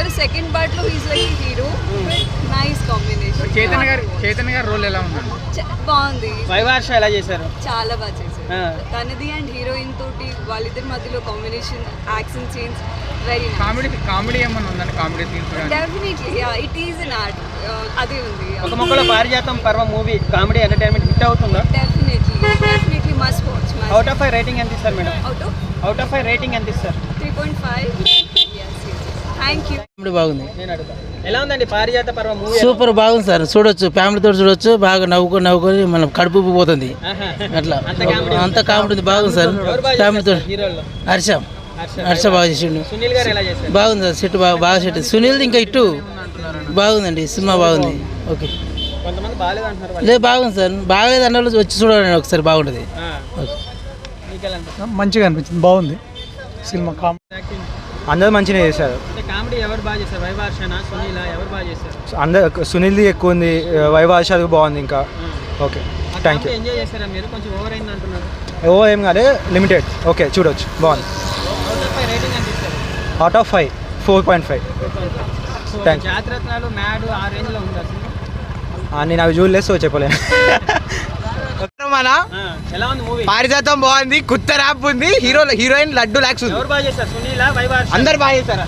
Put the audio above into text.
చేశారు. Second part లో he's like hero. Nice combination. Chaitanya గారి రోల్ ఎలా ఉందండి? బాగుంది. వైవార్ష ఎలా చేశారు? చాలా బాగా చేశారు. తనది అండ్ హీరోయిన్ తోటి వాళ్ళిద్దరి మధ్యలో combination, action scenes very comedy ఏమన్నా ఉందండి? Comedy scenes definitely it is an art. అదే ఉంది. ఒక మొక్కలో పారిజాతం పర్వ మూవీ కామెడీ ఎంటర్టైన్మెంట్ హిట్ అవుతుందా? Definitely must watch. Out of 5 rating ఎంత ఇస్తారు మేడం? అవుట్ ఆఫ్ 5 రేటింగ్ ఎంత ఇస్తారు? 3.5. Thank you. బాగుంది. నేను అడుగుతా, ఎలా ఉందండి పారిజాత పర్వ మూవీ? సూపర్ బాగుంది సార్, చూడొచ్చు, ఫ్యామిలీతో చూడొచ్చు, బాగా నవ్వుకొని మనం కడుపు పోతుంది అట్లా. అంత కామెడీ ఉంది, బాగుంది సార్. ఫ్యామిలీతో హీరోల్లో హర్ష బాగా చేసిండు. సునీల్ గారు ఎలా చేశారు? బాగుంది సార్, సెట్ బాగా సెట్. సునీల్ ఇంకా ఇటు బాగుందండి, సినిమా బాగుంది. ఓకే, కొంతమంది బాగాలేదు అంటున్నారు. లేదు బాగుంది సార్, బాగలేదు అన్న వాళ్ళు వచ్చి చూడండి ఒకసారి, బాగుంటుంది. మంచిగా అనిపించింది, బాగుంది సినిమా. అందరూ మంచిగా చేశారు. కామెడీ ఎవరు బాగా చేశారు? వైవార్షనా, సునీలా, ఎవరు బాగా చేశారు? అందరు సునీల్ది ఎక్కువ ఉంది, వైవార్షది బాగుంది. ఇంకా ఓకే, థ్యాంక్ యూ. ఎంజాయ్ చేశారా మీరు? కొంచెం ఓవర్ అయింది అంటున్నారు. ఓ ఏం కాదు, లిమిటెడ్. ఓకే, చూడొచ్చు, బాగుంది. రేటింగ్ ఎంత ఇస్తారు? Out of 5 4.5. Thank you. Jathi Ratnalu mad ఆ రేంజ్ లో ఉందా సినిమా? నేను అవి చూడలేదు, సో చెప్పలేను. ఎలా ఉంది మూవీ? పారిజాతం బాగుంది, కొత్త ర్యాప్ ఉంది, హీరోయిన్ లడ్డు లాక్స్ ఉంది. ఎవరు బాగా చేశారు? సునీలా, వైవార్ష? అందరు బాగా చేశారా?